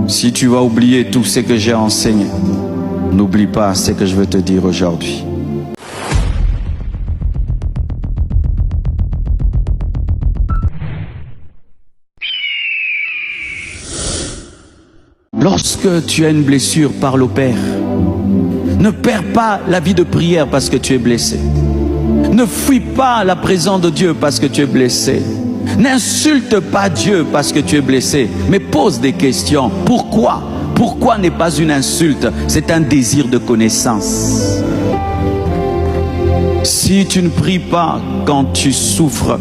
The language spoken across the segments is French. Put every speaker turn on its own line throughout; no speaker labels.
Si tu vas oublier tout ce que j'ai enseigné, n'oublie pas ce que je veux te dire aujourd'hui. Lorsque tu as une blessure, parle au Père. Ne perds pas la vie de prière parce que tu es blessé. Ne fuis pas la présence de Dieu parce que tu es blessé. N'insulte pas Dieu parce que tu es blessé, mais pose des questions. Pourquoi? Pourquoi n'est pas une insulte? C'est un désir de connaissance. Si tu ne pries pas quand tu souffres,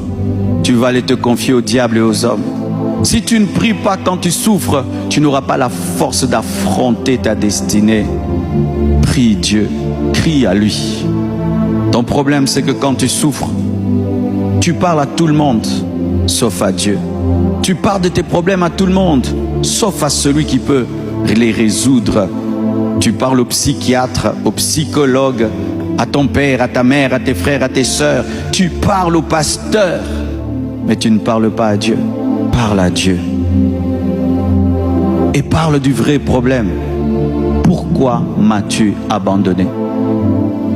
tu vas aller te confier au diable et aux hommes. Si tu ne pries pas quand tu souffres, tu n'auras pas la force d'affronter ta destinée. Prie Dieu, crie à lui. Ton problème, c'est que quand tu souffres, tu parles à tout le monde, sauf à Dieu. Tu parles de tes problèmes à tout le monde, sauf à celui qui peut les résoudre. Tu parles au psychiatre, au psychologue, à ton père, à ta mère, à tes frères, à tes sœurs. Tu parles au pasteur, mais tu ne parles pas à Dieu. Parle à Dieu. Et parle du vrai problème. Pourquoi m'as-tu abandonné?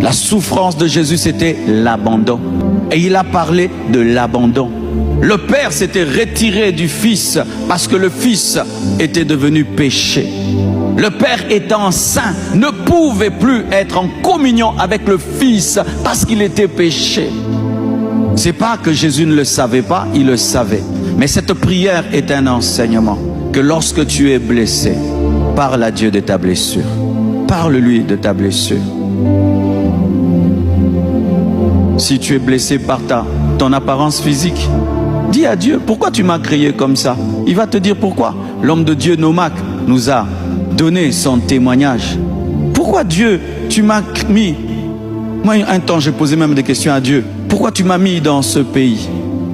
La souffrance de Jésus, c'était l'abandon. Et il a parlé de l'abandon. Le Père s'était retiré du Fils parce que le Fils était devenu péché. Le Père étant saint ne pouvait plus être en communion avec le Fils parce qu'il était péché. C'est pas que Jésus ne le savait pas, il le savait. Mais cette prière est un enseignement que lorsque tu es blessé, parle à Dieu de ta blessure. Parle-lui de ta blessure. Si tu es blessé par ton apparence physique, dis à Dieu, pourquoi tu m'as créé comme ça? Il va te dire pourquoi. L'homme de Dieu, Nomak, nous a donné son témoignage. Pourquoi Dieu, tu m'as mis? Moi, un temps, j'ai posé même des questions à Dieu. Pourquoi tu m'as mis dans ce pays?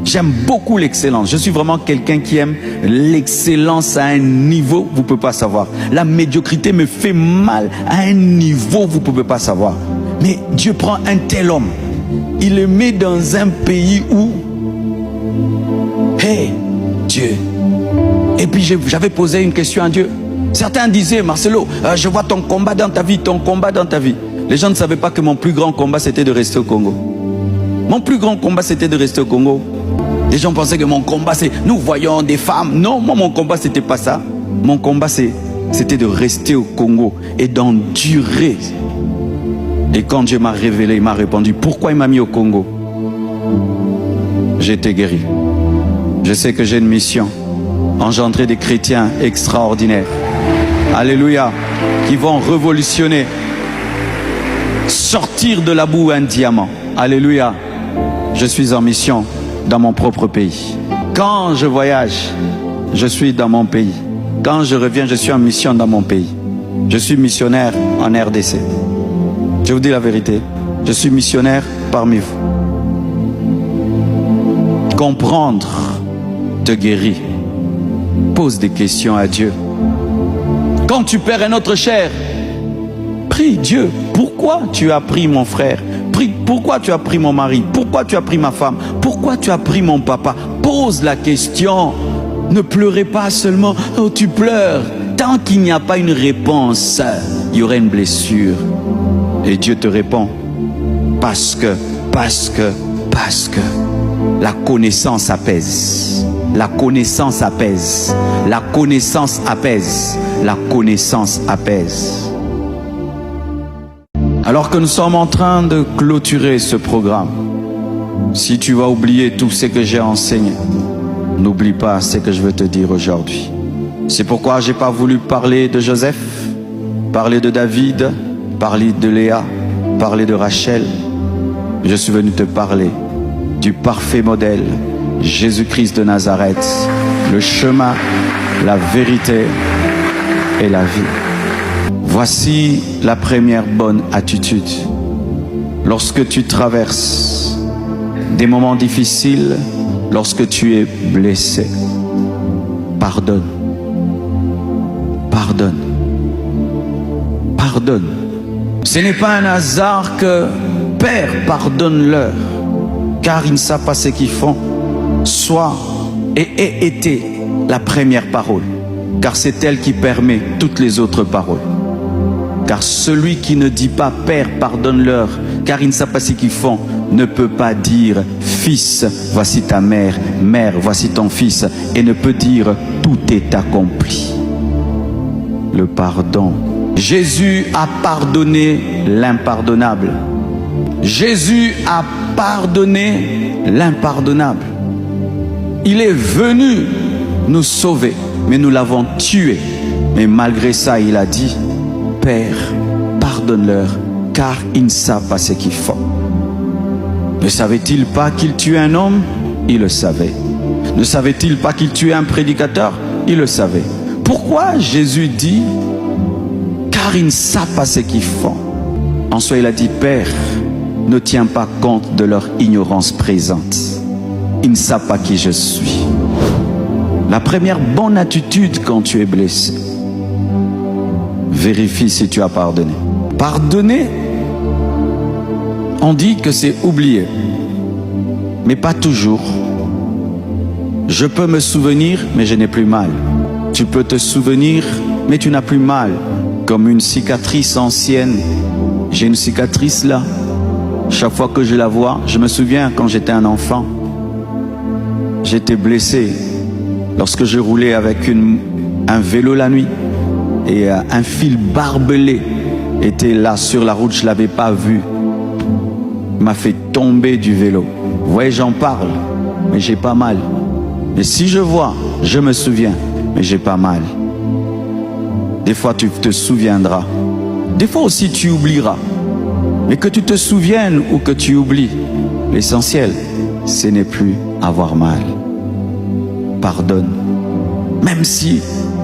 J'aime beaucoup l'excellence. Je suis vraiment quelqu'un qui aime l'excellence à un niveau, vous ne pouvez pas savoir. La médiocrité me fait mal à un niveau, vous ne pouvez pas savoir. Mais Dieu prend un tel homme, il le met dans un pays où, hey, Dieu. Et puis j'avais posé une question à Dieu. Certains disaient, Marcelo, je vois ton combat dans ta vie, ton combat dans ta vie. Les gens ne savaient pas que mon plus grand combat, c'était de rester au Congo. Mon plus grand combat, c'était de rester au Congo. Les gens pensaient que mon combat, c'est nous voyons des femmes. Non, moi, mon combat, c'était pas ça. Mon combat, c'était de rester au Congo et d'endurer. Et quand Dieu m'a révélé, il m'a répondu, pourquoi il m'a mis au Congo? J'ai été guéri. Je sais que j'ai une mission. Engendrer des chrétiens extraordinaires. Alléluia. Qui vont révolutionner. Sortir de la boue un diamant. Alléluia. Je suis en mission dans mon propre pays. Quand je voyage, je suis dans mon pays. Quand je reviens, je suis en mission dans mon pays. Je suis missionnaire en RDC. Je vous dis la vérité. Je suis missionnaire parmi vous. Comprendre te guérit. Pose des questions à Dieu. Quand tu perds un autre cher, prie Dieu. Pourquoi tu as pris mon frère? Pourquoi tu as pris mon mari? Pourquoi tu as pris ma femme? Pourquoi tu as pris mon papa? Pose la question. Ne pleurez pas seulement. Oh, tu pleures. Tant qu'il n'y a pas une réponse, il y aura une blessure. Et Dieu te répond. Parce que la connaissance apaise. La connaissance apaise. La connaissance apaise. La connaissance apaise. Alors que nous sommes en train de clôturer ce programme, si tu vas oublier tout ce que j'ai enseigné, n'oublie pas ce que je veux te dire aujourd'hui. C'est pourquoi je n'ai pas voulu parler de Joseph, parler de David, parler de Léa, parler de Rachel. Je suis venu te parler du parfait modèle, Jésus-Christ de Nazareth, le chemin, la vérité et la vie. Voici la première bonne attitude. Lorsque tu traverses des moments difficiles, lorsque tu es blessé, pardonne. Pardonne. Pardonne. Ce n'est pas un hasard que Père, pardonne-leur, car ils ne savent pas ce qu'ils font. Soit et ait été la première parole. car c'est elle qui permet toutes les autres paroles. Car celui qui ne dit pas « Père, pardonne-leur, car ils ne savent pas ce qu'ils font », ne peut pas dire « Fils, voici ta mère, mère, voici ton fils », et ne peut dire « Tout est accompli ». Le pardon. Jésus a pardonné l'impardonnable. Jésus a pardonné l'impardonnable. Il est venu nous sauver, mais nous l'avons tué. Mais malgré ça, il a dit « Père, pardonne-leur, car ils ne savent pas ce qu'ils font. » Ne savait-il pas qu'il tuait un homme? Il le savait. Ne savait-il pas qu'il tuait un prédicateur? Il le savait. Pourquoi Jésus dit « Car ils ne savent pas ce qu'ils font ?» En soi, il a dit « Père, ne tiens pas compte de leur ignorance présente. Ils ne savent pas qui je suis. » La première bonne attitude quand tu es blessé, vérifie si tu as pardonné. Pardonner, on dit que c'est oublier, mais pas toujours. Je peux me souvenir, mais je n'ai plus mal. Tu peux te souvenir, mais tu n'as plus mal. Comme une cicatrice ancienne. J'ai une cicatrice là. Chaque fois que je la vois, je me souviens quand j'étais un enfant. J'étais blessé lorsque je roulais avec un vélo la nuit. Et un fil barbelé était là sur la route, je ne l'avais pas vu. Il m'a fait tomber du vélo. Vous voyez, j'en parle, mais j'ai pas mal. Mais si je vois, je me souviens, mais j'ai pas mal. Des fois, tu te souviendras. Des fois aussi, tu oublieras. Mais que tu te souviennes ou que tu oublies, l'essentiel, ce n'est plus avoir mal. Pardonne. Même si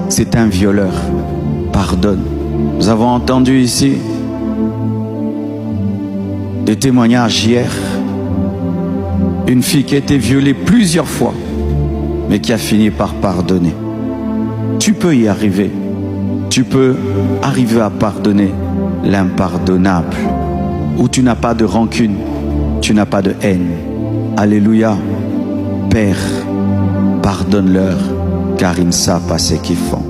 c'est un violeur, pardonne. Nous avons entendu ici des témoignages hier. Une fille qui a été violée plusieurs fois, mais qui a fini par pardonner. Tu peux y arriver. Tu peux arriver à pardonner l'impardonnable. Où tu n'as pas de rancune, tu n'as pas de haine. Alléluia. Père, pardonne-leur, car ils ne savent pas ce qu'ils font.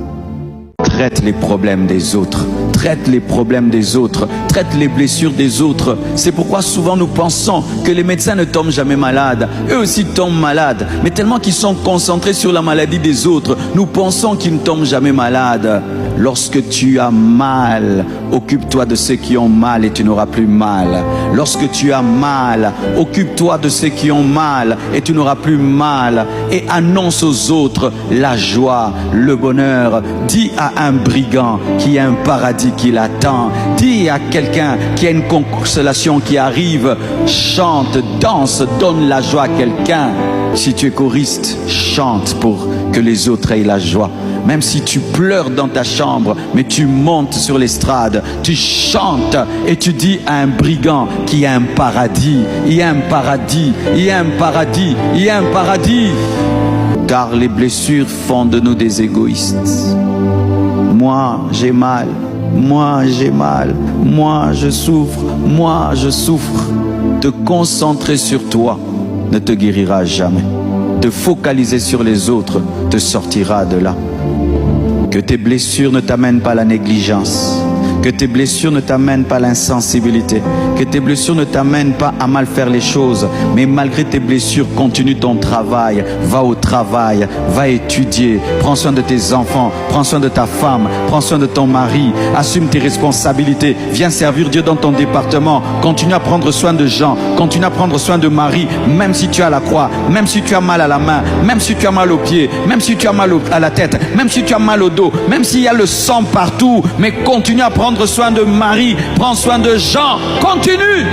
Traite les problèmes des autres. Traite les problèmes des autres. Traite les blessures des autres. C'est pourquoi souvent nous pensons que les médecins ne tombent jamais malades. Eux aussi tombent malades. Mais tellement qu'ils sont concentrés sur la maladie des autres, nous pensons qu'ils ne tombent jamais malades. Lorsque tu as mal, occupe-toi de ceux qui ont mal et tu n'auras plus mal. Lorsque tu as mal, occupe-toi de ceux qui ont mal et tu n'auras plus mal. Et annonce aux autres la joie, le bonheur. Dis à un brigand qui a un paradis qui l'attend. Dis à quelqu'un qui a une consolation qui arrive. Chante, danse, donne la joie à quelqu'un. Si tu es choriste, chante pour que les autres aient la joie. Même si tu pleures dans ta chambre, mais tu montes sur l'estrade, tu chantes et tu dis à un brigand qu'il y a un paradis, il y a un paradis, il y a un paradis, il y a un paradis. Car les blessures font de nous des égoïstes. Moi, j'ai mal. Moi, j'ai mal. Moi, je souffre. Moi, je souffre. Te concentrer sur toi ne te guérira jamais. Te focaliser sur les autres te sortira de là. Que tes blessures ne t'amènent pas à la négligence. Que tes blessures ne t'amènent pas à l'insensibilité. Que tes blessures ne t'amènent pas à mal faire les choses. Mais malgré tes blessures, continue ton travail. Va au travail. Va étudier. Prends soin de tes enfants. Prends soin de ta femme. Prends soin de ton mari. Assume tes responsabilités. Viens servir Dieu dans ton département. Continue à prendre soin de gens. Continue à prendre soin de Marie. Même si tu as la croix. Même si tu as mal à la main. Même si tu as mal aux pieds. Même si tu as mal à la tête. Même si tu as mal au dos. Même s'il y a le sang partout. Mais continue à prendre soin de Marie, prends soin de Jean, continue.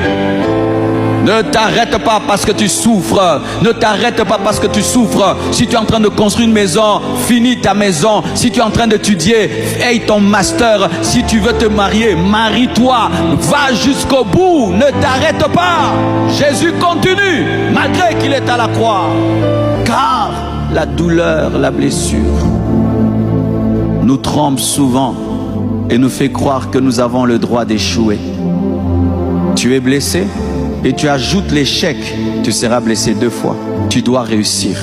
Ne t'arrête pas parce que tu souffres. Ne t'arrête pas parce que tu souffres. Si tu es en train de construire une maison, finis ta maison. Si tu es en train d'étudier, aie ton master. Si tu veux te marier, marie-toi. Va jusqu'au bout. Ne t'arrête pas. Jésus continue malgré qu'il est à la croix. Car la douleur, la blessure nous trompe souvent et nous fait croire que nous avons le droit d'échouer. Tu es blessé et tu ajoutes l'échec, tu seras blessé 2 fois. Tu dois réussir.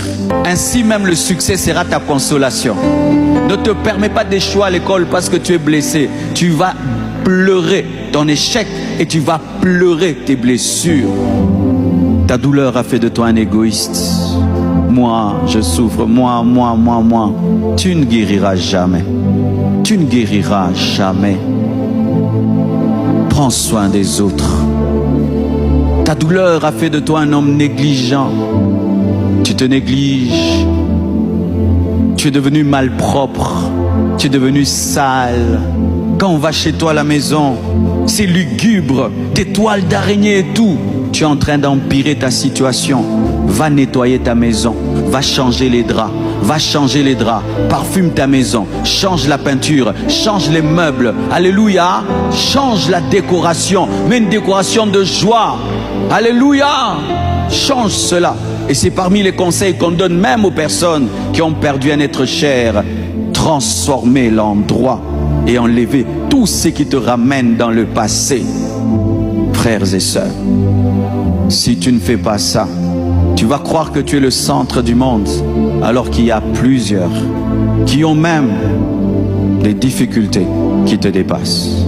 Ainsi même le succès sera ta consolation. ne te permet pas d'échouer à l'école parce que tu es blessé. Tu vas pleurer ton échec et tu vas pleurer tes blessures. Ta douleur a fait de toi un égoïste. Moi, je souffre, moi. Tu ne guériras jamais. Tu ne guériras jamais. Prends soin des autres. Ta douleur a fait de toi un homme négligent. Tu te négliges. Tu es devenu malpropre. Tu es devenu sale. Quand on va chez toi à la maison, c'est lugubre, des toiles d'araignée et tout. Tu es en train d'empirer ta situation. Va nettoyer ta maison. Va changer les draps. Va changer les draps. Parfume ta maison. Change la peinture. Change les meubles. Alléluia. Change la décoration. Mets une décoration de joie. Alléluia. Change cela. Et c'est parmi les conseils qu'on donne même aux personnes qui ont perdu un être cher. Transformer l'endroit et enlever tout ce qui te ramène dans le passé. Frères et sœurs, si tu ne fais pas ça, tu vas croire que tu es le centre du monde, alors qu'il y a plusieurs qui ont même des difficultés qui te dépassent.